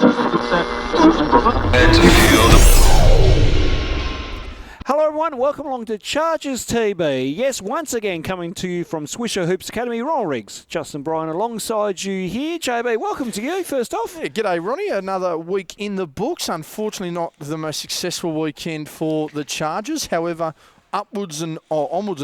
Hello everyone, welcome along to Chargers TV. Yes, once again coming to you from Swisher Hoops Academy, Ronald Riggs, Justin Bryan alongside you here. JB, welcome to you first off. Yeah, g'day Ronnie, another week in the books. Unfortunately not the most successful weekend for the Chargers. However, onwards and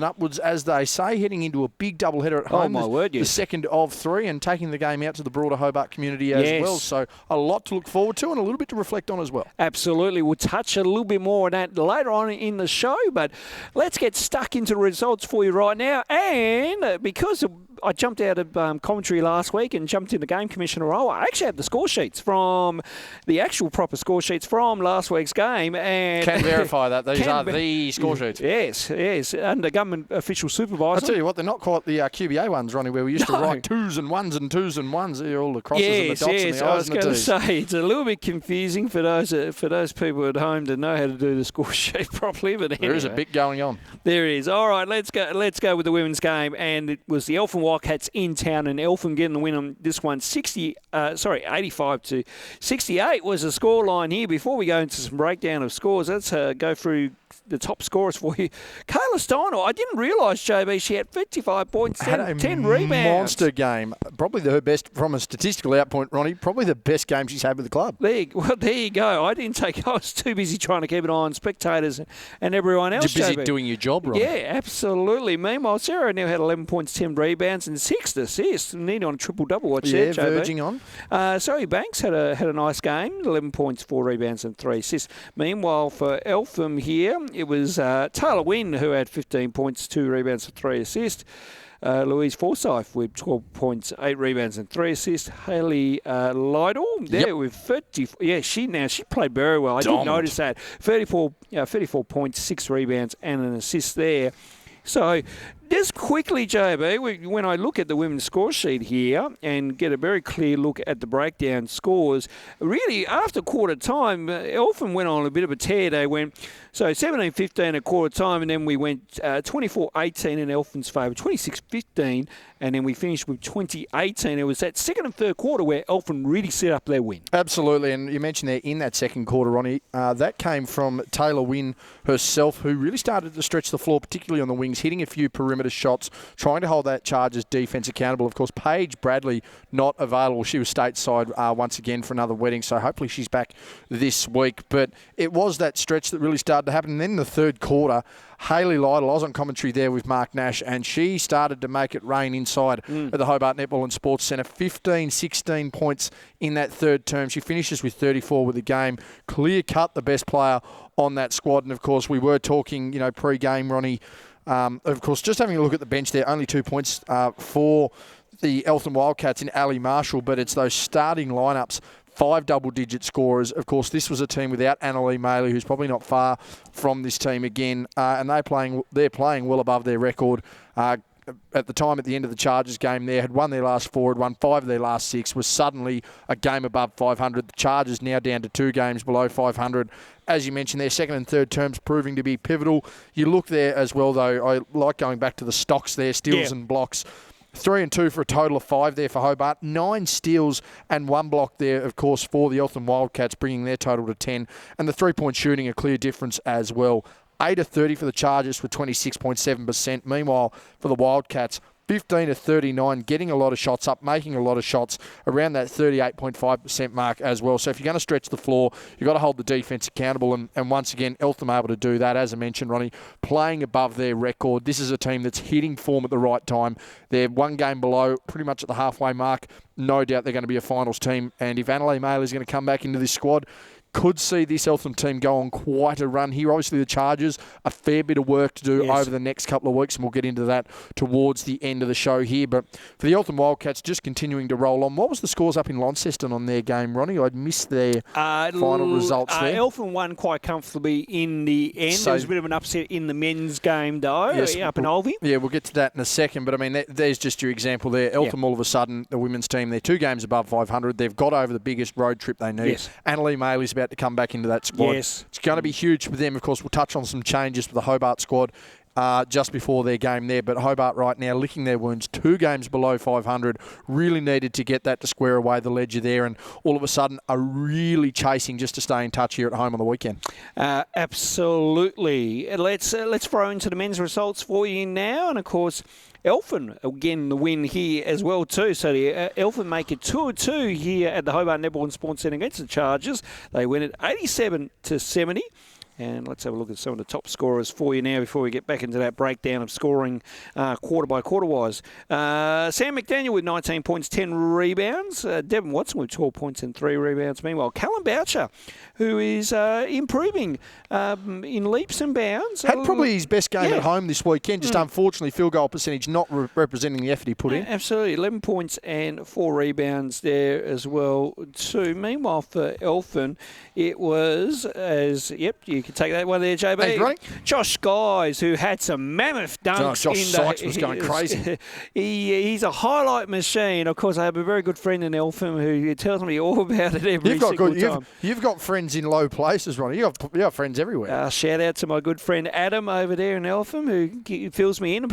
upwards, as they say, heading into a big doubleheader at home. Oh, my word, yes. The second of three, and taking the game out to the broader Hobart community as well. So a lot to look forward to and a little bit to reflect on as well. Absolutely. We'll touch a little bit more on that later on in the show, but let's get stuck into the results for you right now. And because I jumped out of commentary last week and jumped into Game Commissioner role, I actually had the score sheets from the actual proper score sheets from last week's game. And can verify that. These are the score sheets. Yes, under government official supervisor. I'll tell you what, they're not quite the QBA ones, Ronnie, where we used to write twos and ones and twos and ones. They're all the crosses and the dots and the I's and the T's. I was going to say, it's a little bit confusing for those people at home to know how to do the score sheet properly. But anyway, there is a bit going on. There is. All right, let's go with the women's game. And it was the Eltham Wildcats in town, and Eltham getting the win on this one, 85 to 68 was the scoreline here. Before we go into some breakdown of scores, let's go through the top scorers for you. Kayla Steiner, I didn't realise, JB, she had 55 points, 10 rebounds. Monster game. Probably her best, from a statistical outpoint, Ronnie, probably the best game she's had with the club. There you go. I was too busy trying to keep an eye on spectators and everyone else, You're busy JB. doing your job, Ronnie. Yeah, absolutely. Meanwhile, Sarah now had 11 points, 10 rebounds and 6 assists. Nearly on a triple-double, watch there, JB. Verging on. Zoe Banks had a nice game, 11 points, 4 rebounds and 3 assists. Meanwhile, for Eltham here, it was Taylor Wynn who had 15 points, 2 rebounds and 3 assists. Louise Forsyth with 12 points, 8 rebounds and 3 assists. Hayley Lytle there with 30. Yeah, she played very well. I did notice that. 34 points, 6 rebounds and an assist there. So just quickly, JB, when I look at the women's score sheet here and get a very clear look at the breakdown scores, really after quarter time, Eltham went on a bit of a tear. They went 17-15 at quarter time, and then we went 24-18 in Eltham's favour, 26-15, and then we finished with 20-18. It was that second and third quarter where Eltham really set up their win. Absolutely, and you mentioned there in that second quarter, Ronnie, that came from Taylor Wynn herself, who really started to stretch the floor, particularly on the wings, hitting a few perimeter shots, trying to hold that Chargers defence accountable. Of course, Paige Bradley not available. She was stateside once again for another wedding, so hopefully she's back this week. But it was that stretch that really started to happen. And then in the third quarter, Hayley Lytle, I was on commentary there with Mark Nash, and she started to make it rain inside at the Hobart Netball and Sports Centre. 15, 16 points in that third term. She finishes with 34 with the game. Clear cut the best player on that squad. And of course, we were talking, pre-game, Ronnie. Of course, just having a look at the bench there, only 2 points for the Eltham Wildcats in Ali Marshall, but it's those starting lineups, 5 double-digit scorers. Of course, this was a team without Annalee Maley, who's probably not far from this team again, and they're playing well above their record. At the time, at the end of the Chargers game there, had won their last 4, had won 5 of their last 6, was suddenly a game above 500. The Chargers now down to 2 games below 500. As you mentioned, their second and third terms proving to be pivotal. You look there as well, though, I like going back to the stocks there, steals and blocks. 3 and 2 for a total of 5 there for Hobart. 9 steals and 1 block there, of course, for the Eltham Wildcats, bringing their total to 10. And the 3-point shooting, a clear difference as well. 8 of 30 for the Chargers for 26.7%. Meanwhile, for the Wildcats, 15 of 39, getting a lot of shots up, making a lot of shots around that 38.5% mark as well. So if you're going to stretch the floor, you've got to hold the defence accountable. And once again, Eltham able to do that, as I mentioned, Ronnie, playing above their record. This is a team that's hitting form at the right time. They're 1 game below, pretty much at the halfway mark. No doubt they're going to be a finals team. And if Annalee Maley is going to come back into this squad, could see this Eltham team go on quite a run here. Obviously, the Chargers, a fair bit of work to do over the next couple of weeks, and we'll get into that towards the end of the show here. But for the Eltham Wildcats, just continuing to roll on. What was the scores up in Launceston on their game, Ronnie? I'd missed their final results there. Eltham won quite comfortably in the end. There was a bit of an upset in the men's game, though, up in Olvie. Yeah, we'll get to that in a second. But, I mean, there's just your example there. Eltham, all of a sudden, the women's team, they're 2 games above 500. They've got over the biggest road trip they need. Yes. Annalee Maley's about to come back into that squad. Yes. It's going to be huge for them. Of course, we'll touch on some changes for the Hobart squad just before their game there. But Hobart right now licking their wounds, 2 games below 500, really needed to get that to square away the ledger there, and all of a sudden are really chasing just to stay in touch here at home on the weekend. Absolutely. Let's throw into the men's results for you now, and of course Elfin, again, the win here as well too. So the Elfin make it 2-2 here at the Hobart Netball and Sports Centre against the Chargers. They win it 87-70. And let's have a look at some of the top scorers for you now before we get back into that breakdown of scoring quarter by quarter wise. Sam McDaniel with 19 points, 10 rebounds. Devin Watson with 12 points and 3 rebounds. Meanwhile, Callum Boucher, who is improving in leaps and bounds. Had probably his best game at home this weekend. Just unfortunately, field goal percentage not representing the effort he put in. Absolutely. 11 points and 4 rebounds there as well too. Meanwhile, for Elfin, it was you can take that one there, JB. Hey, Ronnie. Josh Skies, who had some mammoth dunks. Josh Sykes was going crazy. He's a highlight machine. Of course, I have a very good friend in Eltham who tells me all about it every single time. You've got friends in low places, Ronnie. You have friends everywhere. Shout out to my good friend Adam over there in Eltham, who fills me in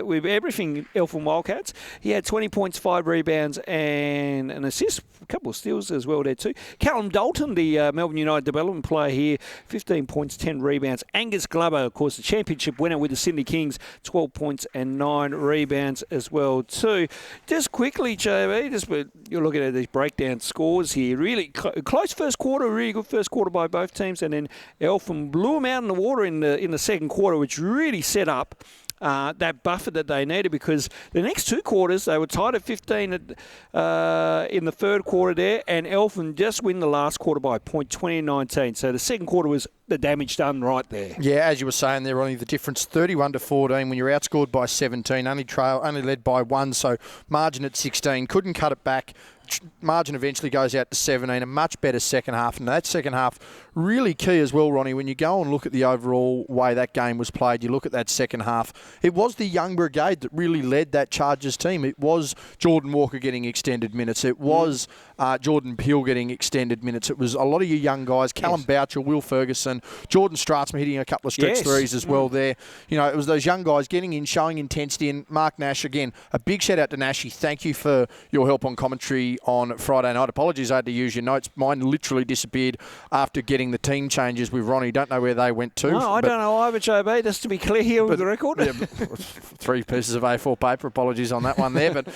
with everything Eltham Wildcats. He had 20 points, 5 rebounds, and an assist. A couple of steals as well there too. Callum Dalton, the Melbourne United development player here, 15 points, 10 rebounds. Angus Glover, of course, the championship winner with the Sydney Kings, 12 points and 9 rebounds as well too. Just quickly, JB, you're looking at these breakdown scores here. Really close first quarter, really good first quarter by both teams, and then Eltham blew them out in the water in the second quarter, which really set up that buffer that they needed, because the next 2 quarters they were tied at 15 in the third quarter there, and Eltham just win the last quarter by a point, 20-19. So the second quarter was the damage done right there. Yeah, as you were saying there, Ronnie, the difference 31-14 when you're outscored by 17, only led by 1, so margin at 16, couldn't cut it back. Margin eventually goes out to 17, a much better second half. And that second half really key as well, Ronnie. When you go and look at the overall way that game was played, you look at that second half, it was the young brigade that really led that Chargers team. It was Jordan Walker getting extended minutes. It was Jordan Peel getting extended minutes. It was a lot of your young guys, Callum Boucher, Will Ferguson, Jordan Stratzman hitting a couple of stretch threes as well there. You know, it was those young guys getting in, showing intensity. And Mark Nash, again, a big shout out to Nashy. Thank you for your help on commentary on Friday night. Apologies, I had to use your notes. Mine literally disappeared after getting the team changes with Ronnie. Don't know where they went to. No, I don't know either, JB, just to be clear here with the record. 3 pieces of A4 paper. Apologies on that one there. But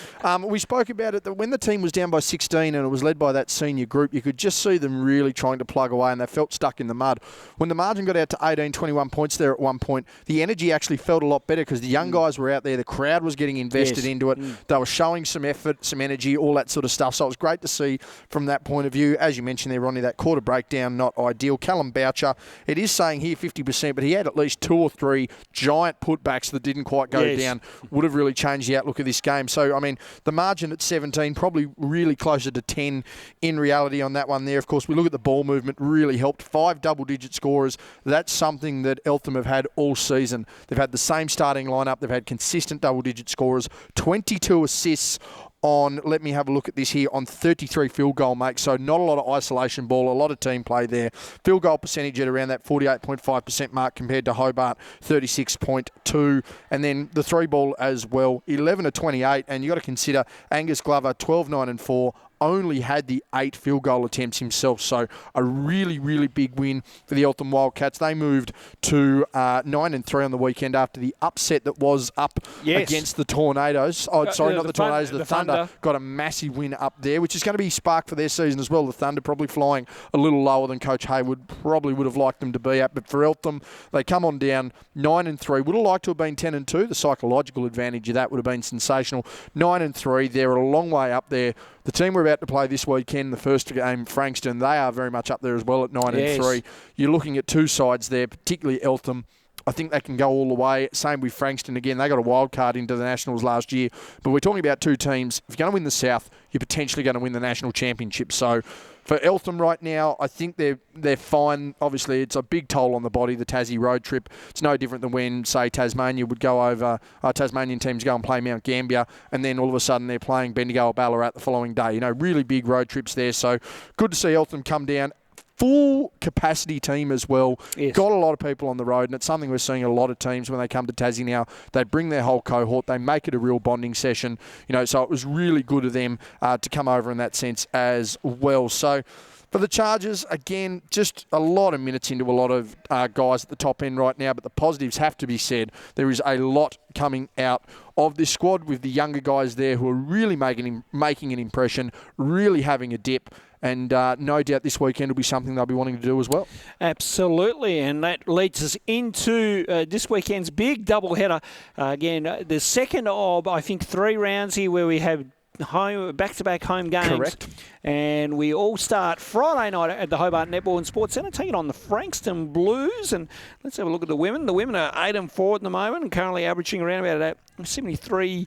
we spoke about it, that when the team was down by 16 and it was led by that senior group, you could just see them really trying to plug away, and they felt stuck in the mud. When the margin got out to 18, 21 points there at one point, the energy actually felt a lot better because the young guys were out there. The crowd was getting invested into it. They were showing some effort, some energy, all that sort of stuff. So it was great to see from that point of view. As you mentioned there, Ronnie, that quarter breakdown, not ideal. Callum Boucher, it is saying here 50%, but he had at least 2 or 3 giant putbacks that didn't quite go down. Would have really changed the outlook of this game. So, I mean, the margin at 17, probably really closer to 10 in reality on that one there. Of course, we look at the ball movement, really helped. 5 double-digit scorers. That's something that Eltham have had all season. They've had the same starting lineup. They've had consistent double-digit scorers. 22 assists on, let me have a look at this here, on 33 field goal makes. So not a lot of isolation ball, a lot of team play there. Field goal percentage at around that 48.5% mark compared to Hobart, 36.2. And then the 3 ball as well, 11 of 28. And you got to consider Angus Glover, 12, 9 and 4. Only had the 8 field goal attempts himself. So a really, really big win for the Eltham Wildcats. They moved to 9 and 3 on the weekend after the upset that was up against the Tornadoes. Oh, sorry, not the Tornadoes, the Thunder. Got a massive win up there, which is going to be spark for their season as well. The Thunder probably flying a little lower than Coach Hayward probably would have liked them to be at. But for Eltham, they come on down 9 and 3. Would have liked to have been 10 and 2. The psychological advantage of that would have been sensational. 9 and 3. They're a long way up there. The team we're about to play this weekend, the first game, Frankston, they are very much up there as well at 9 and 3. You're looking at 2 sides there, particularly Eltham. I think they can go all the way. Same with Frankston again. They got a wild card into the Nationals last year. But we're talking about 2 teams. If you're going to win the South, you're potentially going to win the National Championship. So for Eltham right now, I think they're fine. Obviously, it's a big toll on the body, the Tassie road trip. It's no different than when, say, Tasmania would go over, Tasmanian teams go and play Mount Gambier, and then all of a sudden they're playing Bendigo or Ballarat the following day. You know, really big road trips there. So good to see Eltham come down. full capacity team as well. Yes. Got a lot of people on the road, and it's something we're seeing a lot of teams when they come to Tassie now. They bring their whole cohort. They make it a real bonding session. So it was really good of them to come over in that sense as well. So for the Chargers, again, just a lot of minutes into a lot of guys at the top end right now, but the positives have to be said. There is a lot coming out of this squad with the younger guys there who are really making an impression, really having a dip. And no doubt this weekend will be something they'll be wanting to do as well. Absolutely, and that leads us into this weekend's big doubleheader. Again, the second of, I think, 3 rounds here where we have back-to-back home games. Correct. And we all start Friday night at the Hobart Netball and Sports Centre, taking on the Frankston Blues. And let's have a look at the women. The women are 8-4 at the moment and currently averaging around about that 73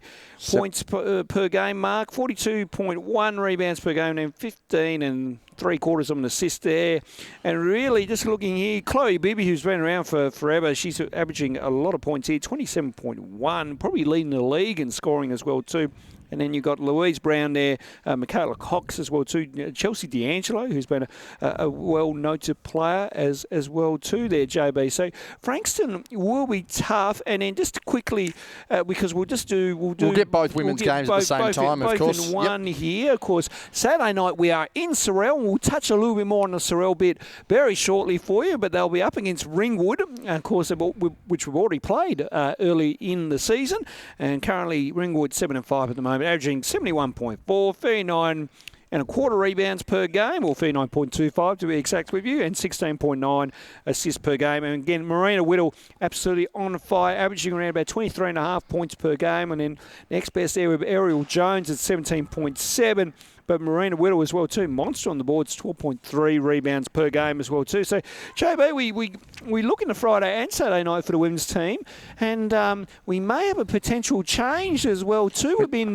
points per game mark, 42.1 rebounds per game, and 15 and 3/4 of an assist there. And really, just looking here, Chloe Bibby, who's been around for forever, she's averaging a lot of points here, 27.1, probably leading the league in scoring as well too. And then you've got Louise Brown there, Michaela Cox as well too, Chelsea D'Angelo, who's been a well-noted player as well too there, JB. So Frankston will be tough. And then just quickly, because we'll get both women's games at the same time, of course. Both in one here, of course. Saturday night we are in Sorrel. We'll touch a little bit more on the Sorrel bit very shortly for you, but they'll be up against Ringwood, of course, which we've already played early in the season. And currently Ringwood 7-5 at the moment, averaging 71.4, 39.25 rebounds per game, or 39.25 to be exact with you, and 16.9 assists per game. And again, Marina Whittle absolutely on fire, averaging around about 23.5 points per game. And then next best there with Ariel Jones at 17.7. But Marina Whittle as well too, monster on the boards, 12.3 rebounds per game as well too. So, JB, we look into Friday and Saturday night for the women's team, and we may have a potential change as well too within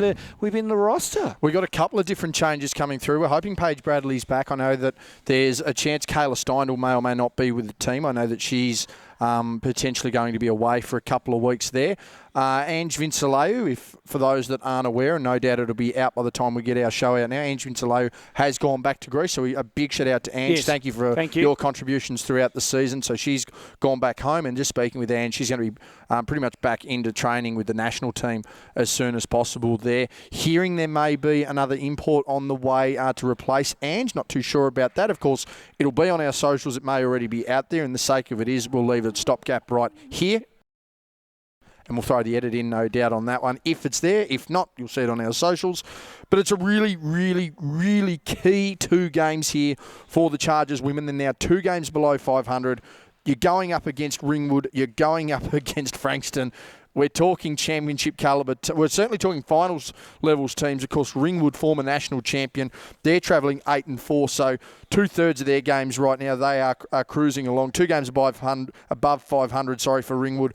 the roster. We've got a couple of different changes coming through. We're hoping Paige Bradley's back. I know that there's a chance Kayla Steindl may or may not be with the team. I know that she's potentially going to be away for a couple of weeks there. Ange Vinceleu, for those that aren't aware, and no doubt it'll be out by the time we get our show out now, Ange Vinceleu has gone back to Greece, so a big shout out to Ange. Yes. Thank you for your contributions throughout the season. So she's gone back home, and just speaking with Ange, she's going to be pretty much back into training with the national team as soon as possible there. Hearing there may be another import on the way to replace Ange, not too sure about that. Of course, it'll be on our socials. It may already be out there, and the sake of it is we'll leave a stopgap right here. And we'll throw the edit in, no doubt, on that one, if it's there. If not, you'll see it on our socials. But it's a really, really, really key 2 games here for the Chargers women. They're now 2 games below 500. You're going up against Ringwood. You're going up against Frankston. We're talking championship calibre. We're certainly talking finals levels teams. Of course, Ringwood, former national champion. They're travelling 8-4, so 2/3 of their games right now, they are cruising along. 2 games above 500, for Ringwood.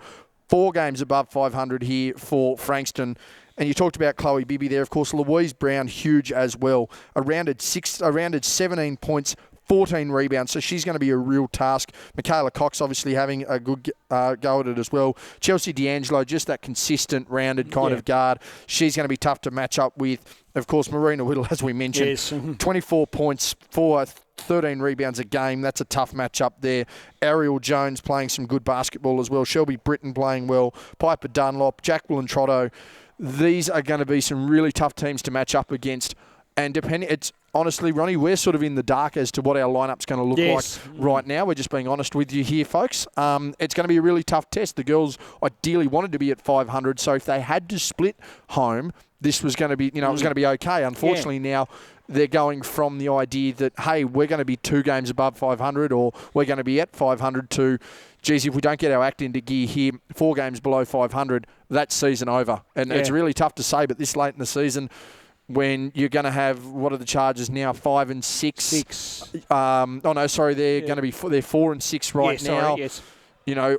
4 games above 500 here for Frankston. And you talked about Chloe Bibby there. Of course, Louise Brown, huge as well. A rounded 17 points, 14 rebounds, so she's going to be a real task. Michaela Cox obviously having a good go at it as well. Chelsea D'Angelo, just that consistent, rounded kind of guard. She's going to be tough to match up with. Of course, Marina Whittle, as we mentioned, Yes. 24 points, 13 rebounds a game. That's a tough matchup there. Ariel Jones playing some good basketball as well. Shelby Britton playing well. Piper Dunlop, Jacqueline Trotto. These are going to be some really tough teams to match up against. And honestly, Ronnie, we're sort of in the dark as to what our lineup's going to look like right now. We're just being honest with you here, folks. It's going to be a really tough test. The girls ideally wanted to be at 500, so if they had to split home, this was going to be, it was going to be okay. Unfortunately, now they're going from the idea that, hey, we're going to be 2 games above 500 or we're going to be at 500 to, geez, if we don't get our act into gear here, 4 games below 500, that's season over. And it's really tough to say, but this late in the season, when you're going to have, what are the Chargers now, 5 and 6? They're going to be they're 4 and 6 right now.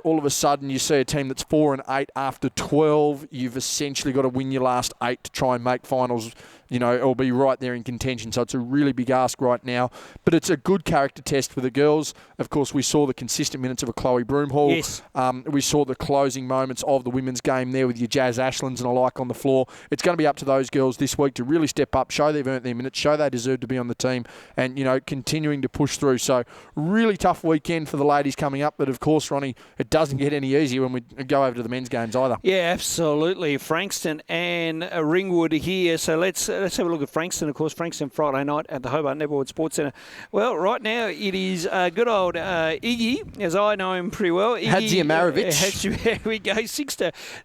All of a sudden you see a team that's 4 and 8 after 12. You've essentially got to win your last 8 to try and make finals. or be right there in contention. So it's a really big ask right now. But it's a good character test for the girls. Of course, we saw the consistent minutes of a Chloe Broomhall. Yes. We saw the closing moments of the women's game there with your Jazz Ashlands and alike on the floor. It's going to be up to those girls this week to really step up, show they've earned their minutes, show they deserve to be on the team, and, continuing to push through. So really tough weekend for the ladies coming up. But, of course, Ronnie, it doesn't get any easier when we go over to the men's games either. Yeah, absolutely. Frankston and Ringwood here. So let's have a look at Frankston. Of course, Frankston Friday night at the Hobart Netball Sports Centre. Well, right now it is good old Iggy, as I know him pretty well. Hadziamarovic. Here we go.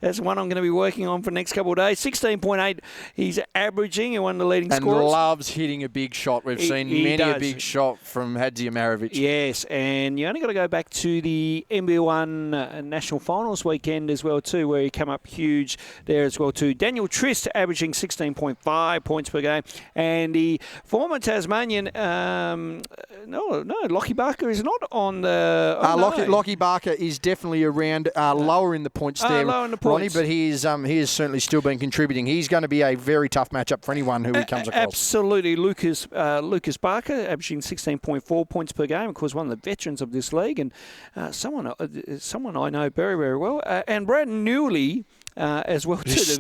That's one I'm going to be working on for the next couple of days. 16.8 he's averaging and one of the leading and scorers. And loves hitting a big shot. We've seen many a big shot from Hadziamarovic. Yes, and you only got to go back to the NBL1 National Finals weekend as well too, where he came up huge there as well too. Daniel Trist averaging 16.5 points per game, and the former Tasmanian, Lockie Barker is not on the... Lockie Barker is definitely around lower in the points there, lower in the Ronnie, points. but he has certainly still been contributing. He's going to be a very tough matchup for anyone who he comes across. Absolutely. Lucas Barker averaging 16.4 points per game, of course, one of the veterans of this league, and someone I know very, very well. And Brad Newley as well too. He's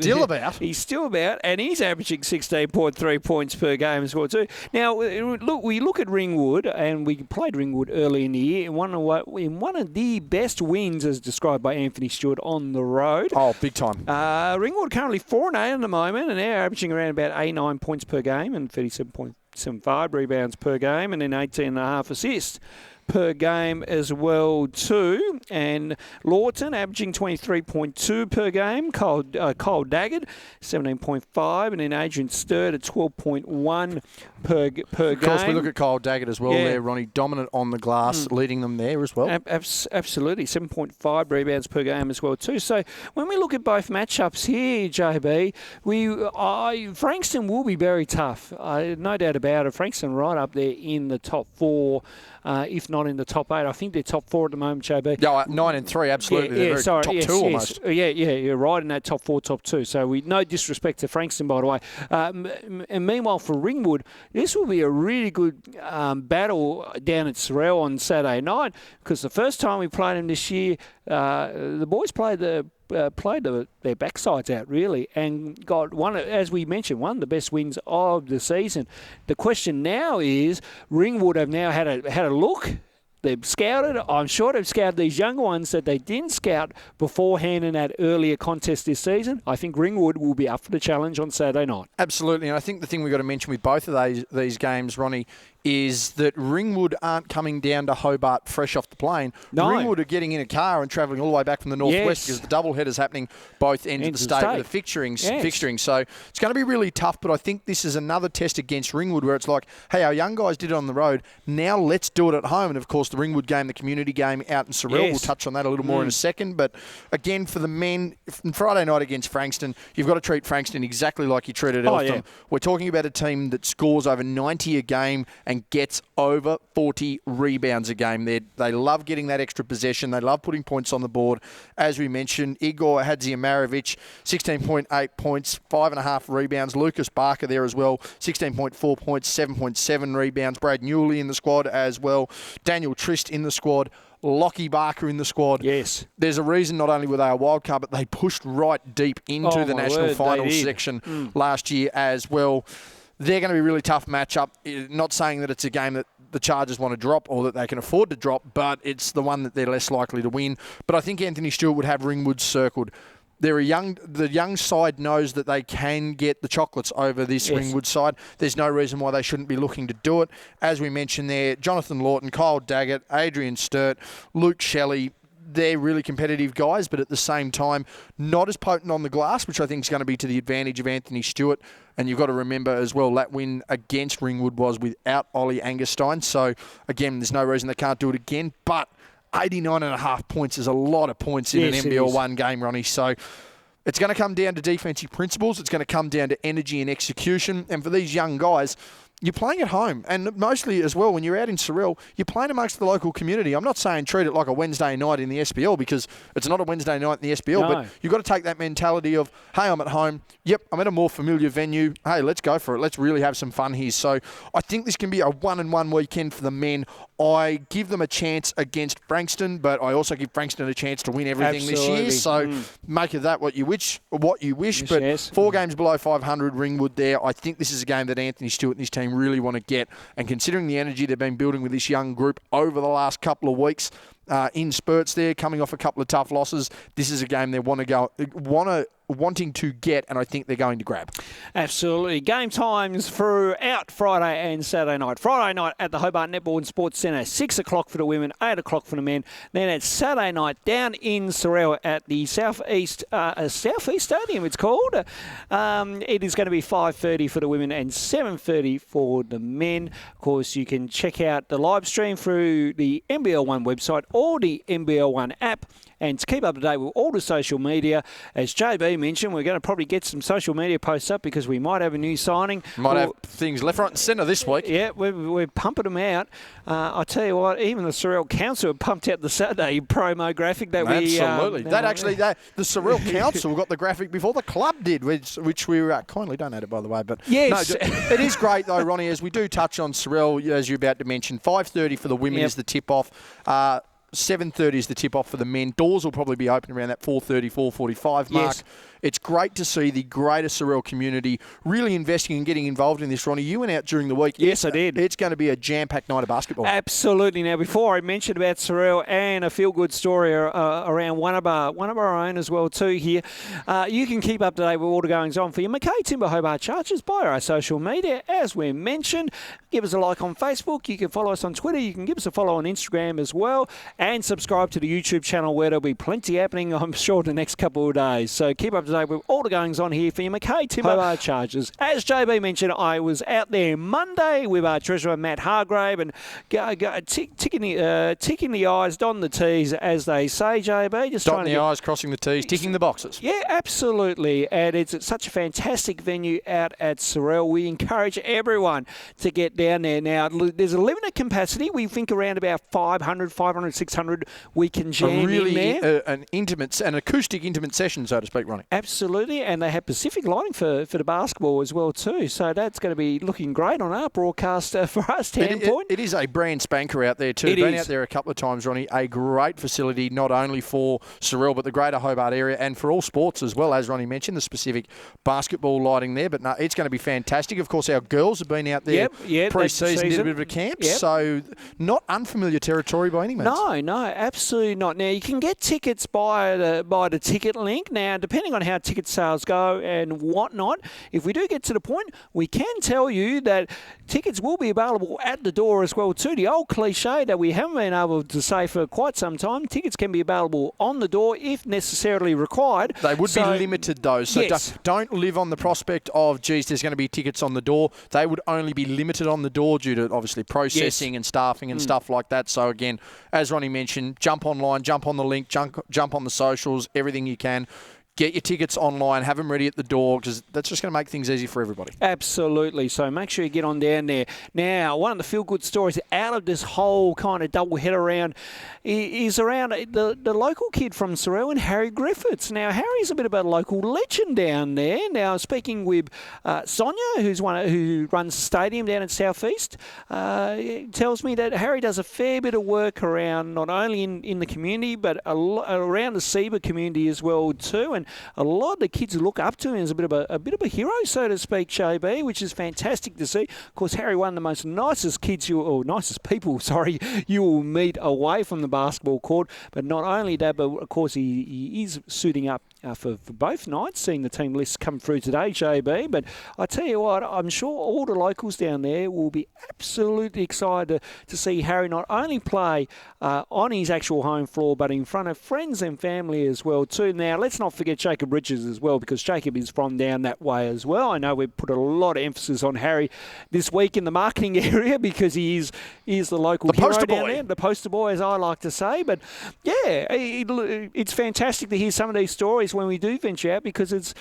still about, and he's averaging 16.3 points per game as well too. Now, we look at Ringwood, and we played Ringwood early in the year in one of the best wins, as described by Anthony Stewart, on the road. Oh, big time. Ringwood currently 4-8 at the moment, and they're averaging around about 89 points per game and 37.75 rebounds per game, and then 18.5 assists per game as well too. And Lawton averaging 23.2 per game. Cole Daggett 17.5, and then Adrian Sturt at 12.1 per game. Of course, we look at Cole Daggett as well there, Ronnie, dominant on the glass, leading them there as well. Absolutely, 7.5 rebounds per game as well too. So when we look at both matchups here, JB, Frankston will be very tough. No doubt about it. Frankston right up there in the top 4. If not in the top 8. I think they're top 4 at the moment, JB. Yeah, 9 and 3, absolutely. Top 2 almost. Yeah, you're right in that top 4, top 2. So no disrespect to Frankston, by the way. And meanwhile, for Ringwood, this will be a really good battle down at Sorrel on Saturday night, because the first time we played them this year, the boys played their backsides out, really, and got as we mentioned, one of the best wins of the season. The question now is, Ringwood have now had a look. They've scouted. I'm sure they've scouted these younger ones that they didn't scout beforehand in that earlier contest this season. I think Ringwood will be up for the challenge on Saturday night. Absolutely, and I think the thing we've got to mention with both of these games, Ronnie, is that Ringwood aren't coming down to Hobart fresh off the plane. No. Ringwood are getting in a car and travelling all the way back from the northwest, because the doubleheader's happening both ends of the state with the fixturing. So it's going to be really tough, but I think this is another test against Ringwood where it's like, hey, our young guys did it on the road, now let's do it at home. And, of course, the Ringwood game, the community game out in Sorrel, we'll touch on that a little more in a second. But, again, for the men, Friday night against Frankston, you've got to treat Frankston exactly like you treated Eltham. Yeah. We're talking about a team that scores over 90 a game and gets over 40 rebounds a game. They love getting that extra possession. They love putting points on the board. As we mentioned, Igor Hadziamarovic, 16.8 points, 5.5 rebounds. Lucas Barker there as well, 16.4 points, 7.7 rebounds. Brad Newley in the squad as well. Daniel Trist in the squad. Lockie Barker in the squad. Yes. There's a reason not only were they a wild card, but they pushed right deep into the national finals section last year as well. They're going to be a really tough matchup. Not saying that it's a game that the Chargers want to drop or that they can afford to drop, but it's the one that they're less likely to win. But I think Anthony Stewart would have Ringwood circled. The young side knows that they can get the chocolates over this Ringwood side. There's no reason why they shouldn't be looking to do it. As we mentioned there, Jonathan Lawton, Kyle Daggett, Adrian Sturt, Luke Shelley, they're really competitive guys, but at the same time, not as potent on the glass, which I think is going to be to the advantage of Anthony Stewart. And you've got to remember as well, that win against Ringwood was without Ollie Angerstein. So, again, there's no reason they can't do it again. But 89.5 points is a lot of points in an NBL1 game, Ronnie. So it's going to come down to defensive principles. It's going to come down to energy and execution. And for these young guys, you're playing at home, and mostly as well when you're out in Sorell, you're playing amongst the local community. I'm not saying treat it like a Wednesday night in the SBL, because it's not a Wednesday night in the SBL, but you've got to take that mentality of, hey, I'm at home. Yep, I'm at a more familiar venue. Hey, let's go for it. Let's really have some fun here. So I think this can be a 1-1 weekend for the men. I give them a chance against Frankston, but I also give Frankston a chance to win everything this year. So make of that what you wish. But 4 games below 500, Ringwood there. I think this is a game that Anthony Stewart and his team really want to get. And considering the energy they've been building with this young group over the last couple of weeks, in spurts there, coming off a couple of tough losses, this is a game they wanting to get, and I think they're going to grab. Absolutely. Game times throughout Friday and Saturday night. Friday night at the Hobart Netball and Sports Centre, 6 o'clock for the women, 8 o'clock for the men. Then at Saturday night down in Sorell at the Southeast Stadium, it's called. It is going to be 5:30 for the women and 7:30 for the men. Of course, you can check out the live stream through the NBL1 website or the NBL1 app. And to keep up to date with all the social media, as JB mentioned, we're going to probably get some social media posts up because we might have a new signing. Might have things left, right and centre this week. Yeah, we're pumping them out. I'll tell you what, even the Sorell Council pumped out the Saturday promo graphic that we... Absolutely. The Sorell Council got the graphic before the club did, which we kindly donated, by the way. But yes. No, it is great, though, Ronnie, as we do touch on Sorell, as you're about to mention. 5:30 for the women is the tip-off. 7:30 is the tip-off for the men. Doors will probably be open around that 4:30, 4:45 mark. Yes. It's great to see the greater Sorell community really investing and getting involved in this, Ronnie. You went out during the week. Yes, I did. It's going to be a jam-packed night of basketball. Absolutely. Now, before I mentioned about Sorell and a feel-good story around one of our own as well too here, you can keep up to date with all the goings on for your Mackay Timber Hobart Chargers by our social media. As we mentioned, give us a like on Facebook. You can follow us on Twitter. You can give us a follow on Instagram as well. And subscribe to the YouTube channel where there'll be plenty happening, I'm sure, the next couple of days. So keep up to date with all the goings on here for your Mackay Timber Hobart Chargers. As JB mentioned, I was out there Monday with our treasurer, Matt Hargrave, and ticking the I's, dotting the T's, as they say, JB. Just dotting the I's, crossing the T's, ticking the boxes. Yeah, absolutely. And it's such a fantastic venue out at Sorell. We encourage everyone to get down there. Now, there's a limited capacity. We think around about 500, 600 we can jam in there. An acoustic intimate session, so to speak, Ronnie. Absolutely, and they have Pacific lighting for the basketball as well too. So that's going to be looking great on our broadcast for us, Point. It is a brand spanker out there too. Been out there a couple of times, Ronnie. A great facility, not only for Sorell, but the greater Hobart area, and for all sports as well, as Ronnie mentioned, the specific basketball lighting there. But no, it's going to be fantastic. Of course, our girls have been out there pre-season, did a bit of a camp, so not unfamiliar territory by any means. No, absolutely not. Now, you can get tickets by the ticket link. Now, depending on how ticket sales go and whatnot, if we do get to the point, we can tell you that tickets will be available at the door as well too. The old cliche that we haven't been able to say for quite some time, tickets can be available on the door if necessarily required. They would be limited though, so don't live on the prospect of, geez, there's going to be tickets on the door. They would only be limited on the door due to obviously processing and staffing and stuff like that. So again, as Ronnie mentioned, jump online, jump on the link, jump on the socials, everything you can. Get your tickets online, have them ready at the door, because that's just going to make things easy for everybody. Absolutely. So make sure you get on down there. Now, one of the feel-good stories out of this whole kind of double header round is around the local kid from Sorell and Harry Griffiths. Now, Harry's a bit of a local legend down there. Now, speaking with Sonia, who runs the stadium down at Southeast, tells me that Harry does a fair bit of work around not only in the community, but around the SEBA community as well too. And a lot of the kids look up to him as a bit of a hero, so to speak, JB, which is fantastic to see. Of course, Harry, one of the most nicest people you will meet away from the basketball court. But not only that, but of course he is suiting up for both nights, seeing the team lists come through today, JB. But I tell you what, I'm sure all the locals down there will be absolutely excited to see Harry not only play on his actual home floor, but in front of friends and family as well too. Now, let's not forget Jacob Richards as well, because Jacob is from down that way as well. I know we've put a lot of emphasis on Harry this week in the marketing area because he is the local hero down there, the poster boy, as I like to say. But yeah, it's fantastic to hear some of these stories. place when we do venture out, because it's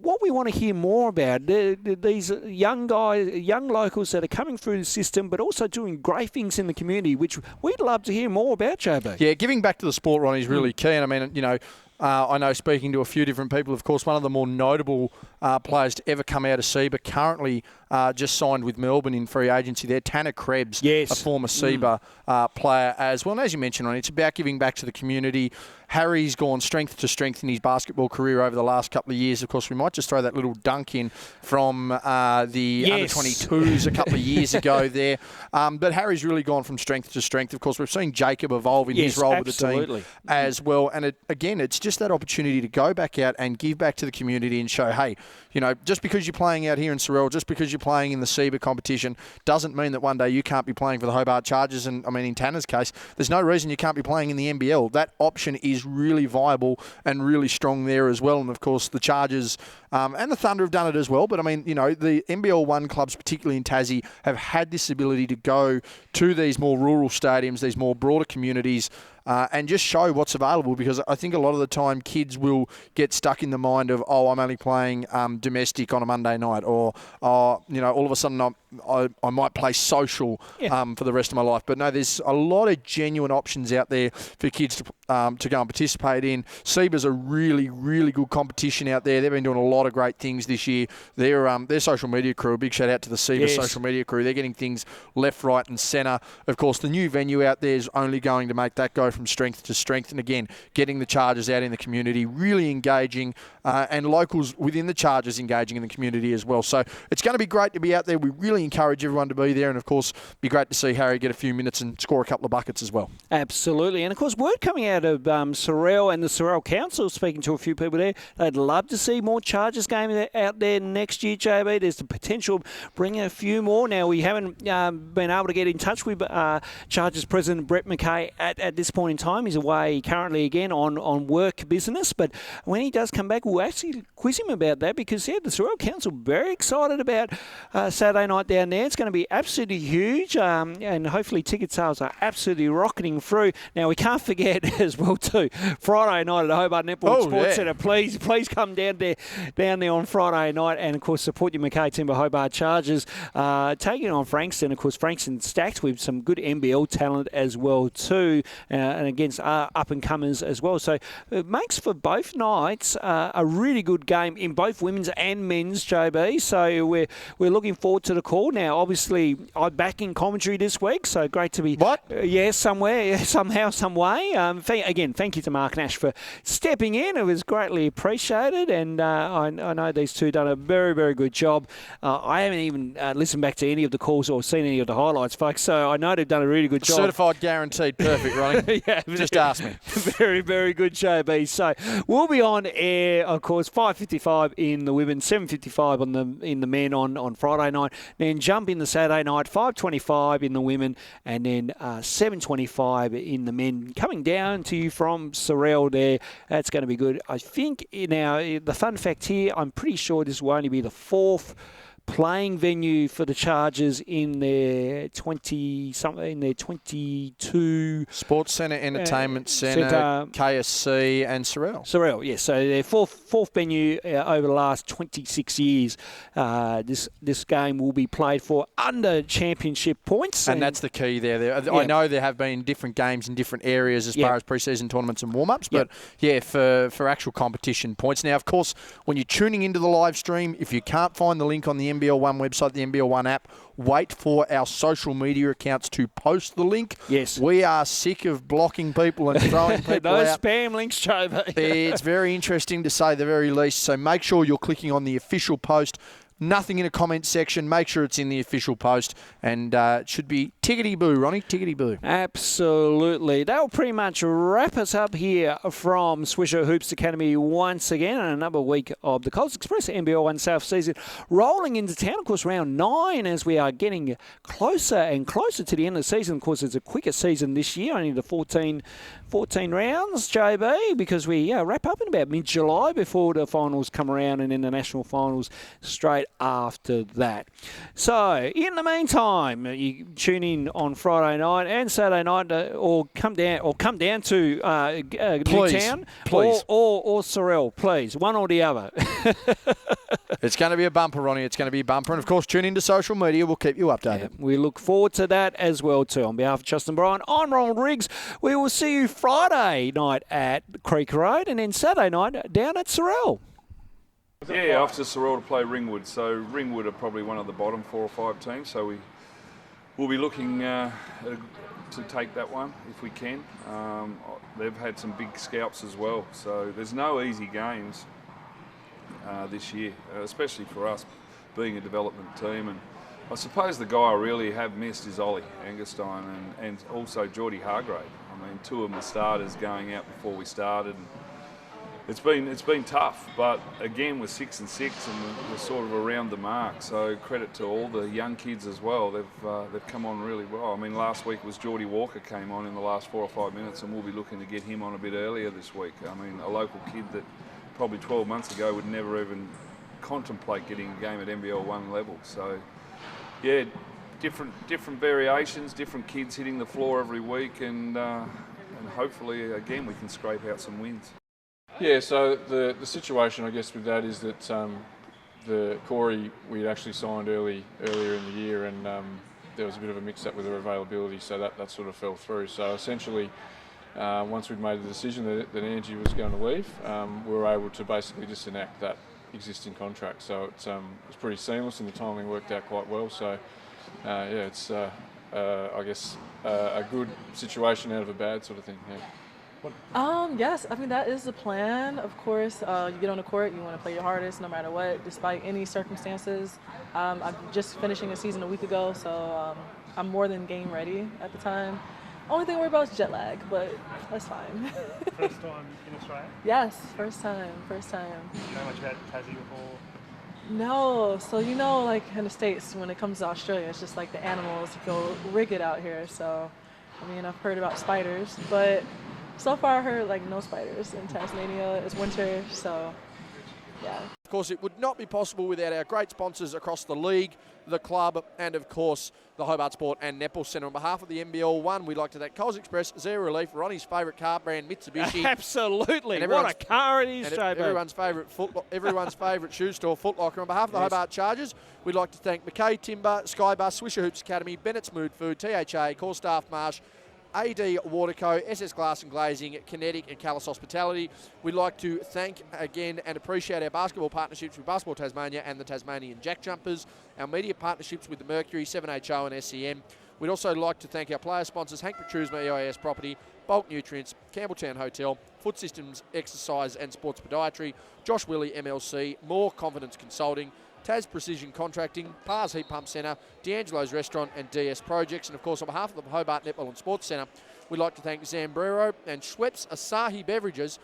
what we want to hear more about. These young guys, young locals that are coming through the system, but also doing great things in the community, which we'd love to hear more about, JB. Yeah, giving back to the sport, Ronnie, is really key. And I mean, I know, speaking to a few different people, of course, one of the more notable players to ever come out of SEBA, currently just signed with Melbourne in free agency there, Tanner Krebs, a former SEBA player as well. And as you mentioned, Ronnie, it's about giving back to the community. Harry's gone strength to strength in his basketball career over the last couple of years. Of course, we might just throw that little dunk in from the under-22s a couple of years ago there. But Harry's really gone from strength to strength. Of course, we've seen Jacob evolve in his role with the team as well. And again, it's just that opportunity to go back out and give back to the community and show, hey, just because you're playing out here in Sorell, just because you're playing in the SEBA competition, doesn't mean that one day you can't be playing for the Hobart Chargers. And I mean, in Tanner's case, there's no reason you can't be playing in the NBL. That option is really viable and really strong there as well. And of course, the Chargers and the Thunder have done it as well. But I mean, the NBL1 clubs, particularly in Tassie, have had this ability to go to these more rural stadiums, these more broader communities, and just show what's available, because I think a lot of the time kids will get stuck in the mind of, I'm only playing domestic on a Monday night, or, all of a sudden I might play social for the rest of my life. But no, there's a lot of genuine options out there for kids to go and participate in. SEBA's a really, really good competition out there. They've been doing a lot of great things this year. Their social media crew, a big shout out to the SEBA social media crew. They're getting things left, right and centre. Of course, the new venue out there is only going to make that go from strength to strength. And again, getting the Chargers out in the community, really engaging, and locals within the Chargers engaging in the community as well. So it's going to be great to be out there. We really encourage everyone to be there, and of course, be great to see Harry get a few minutes and score a couple of buckets as well. Absolutely. And of course, word coming out of Sorell and the Sorell Council, speaking to a few people there, they'd love to see more Chargers games out there next year, JB. There's the potential of bringing a few more. Now, we haven't been able to get in touch with Chargers President Brett McKay at this point in time. He's away currently again on work business, but when he does come back, we'll actually quiz him about that, because the Sorell Council very excited about Saturday night down there. It's going to be absolutely huge, and hopefully ticket sales are absolutely rocketing through. Now, we can't forget as well too, Friday night at the Hobart Netball Sports Centre. Please come down there on Friday night, and of course support your Mackay Timber Hobart Chargers, taking on Frankston. Of course, Frankston stacked with some good NBL talent as well too, and against up and comers as well. So it makes for both nights a really good game in both women's and men's, JB. So we're looking forward to the call. Now, obviously, I'm back in commentary this week, so great to be somewhere, somehow, some way. Thank you to Mark Nash for stepping in. It was greatly appreciated, and I know these two done a very, very good job. I haven't even listened back to any of the calls or seen any of the highlights, folks, so I know they've done a really good job. Certified guaranteed perfect, Ronnie. Just ask me. Very, very good, JB. So we'll be on air, of course, 5:55 in the women, 7:55 in the men on Friday night. Then jump in the Saturday night, 5:25 in the women, and then 7:25 in the men. Coming down to you from Sorell there. That's going to be good. I think now the fun fact here, I'm pretty sure this will only be the fourth playing venue for the Chargers in their 22 Sports Centre, Entertainment Centre, KSC and Sorell. Yes. So their fourth venue over the last 26 years. This game will be played for under championship points. And that's the key there. I know there have been different games in different areas as far as pre-season tournaments and warm-ups, but for actual competition points. Now, of course, when you're tuning into the live stream, if you can't find the link on the NBL1 website, the NBL1 app, wait for our social media accounts to post the link. Yes. We are sick of blocking people and throwing people out. Those spam links, JB. It's very interesting to say the very least. So make sure you're clicking on the official post. Nothing in a comment section. Make sure it's in the official post. And it should be tickety-boo, Ronnie. Tickety-boo. Absolutely. That'll pretty much wrap us up here from Swisher Hoops Academy once again. And another week of the Coles Express NBL1 South season rolling into town. Of course, round 9 as we are getting closer and closer to the end of the season. Of course, it's a quicker season this year. Only the 14 rounds, JB, because we wrap up in about mid-July before the finals come around, and then the national finals straight straight after that. So, in the meantime, you tune in on Friday night and Saturday night, or come down to Newtown, please. or Sorrel, please, one or the other. It's going to be a bumper, Ronnie. It's going to be a bumper. And, of course, tune into social media. We'll keep you updated. Yeah, we look forward to that as well, too. On behalf of Justin Bryan, I'm Ronald Riggs. We will see you Friday night at Creek Road and then Saturday night down at Sorrel. Yeah, off to Sorrel to play Ringwood. So Ringwood are probably one of the bottom 4 or 5 teams. So we'll be looking to take that one if we can. They've had some big scalps as well. So there's no easy games this year, especially for us being a development team. And I suppose the guy I really have missed is Ollie Angerstein and also Geordie Hargrave. I mean, 2 of them are starters going out before we started. And it's been tough, but again, we're 6 and 6, and we're sort of around the mark. So credit to all the young kids as well. They've come on really well. I mean, last week was Geordie Walker came on in the last 4 or 5 minutes, and we'll be looking to get him on a bit earlier this week. I mean, a local kid that probably 12 months ago would never even contemplate getting a game at NBL1 level. So, yeah, different variations, different kids hitting the floor every week, and hopefully again we can scrape out some wins. Yeah, so the situation I guess with that is that the Corey we had actually signed earlier in the year, and there was a bit of a mix-up with her availability, so that sort of fell through. So essentially, once we'd made the decision that Angie was going to leave, we were able to basically just enact that existing contract. So it was pretty seamless, and the timing worked out quite well. So yeah, it's I guess a good situation out of a bad sort of thing. Yeah. Yes, I mean, that is the plan. Of course, you get on the court, you want to play your hardest no matter what, despite any circumstances. I'm just finishing a season a week ago, so I'm more than game ready at the time. Only thing I worry about is jet lag, but that's fine. First time in Australia? Yes, first time. Did you know much about Tassie before? No, so like in the States, when it comes to Australia, it's just like the animals go rigid out here. So, I mean, I've heard about spiders, but so far I heard like no spiders in Tasmania. It's winter, so yeah. Of course, it would not be possible without our great sponsors across the league, the club, and of course the Hobart Sport and Netball Centre. On behalf of the NBL1, we'd like to thank Coles Express, Zero Relief, Ronnie's favourite car brand Mitsubishi. Absolutely, what a car it is, JB. Everyone's favourite shoe store, Foot Locker. On behalf of the Hobart Chargers, we'd like to thank McKay Timber, Skybus, Swisher Hoops Academy, Bennett's Mood Food, THA, Core Staff Marsh, AD Waterco, SS Glass and Glazing, Kinetic and Callis Hospitality. We'd like to thank again and appreciate our basketball partnerships with Basketball Tasmania and the Tasmanian Jack Jumpers, our media partnerships with the Mercury, 7HO and SEM. We'd also like to thank our player sponsors, Hank Petrusma, EIS Property, Bulk Nutrients, Campbelltown Hotel, Foot Systems, Exercise and Sports Podiatry, Josh Willey, MLC, More Confidence Consulting, Taz Precision Contracting, Pars Heat Pump Centre, D'Angelo's Restaurant and DS Projects. And of course, on behalf of the Hobart Netball and Sports Centre, we'd like to thank Zambrero and Schweppes Asahi Beverages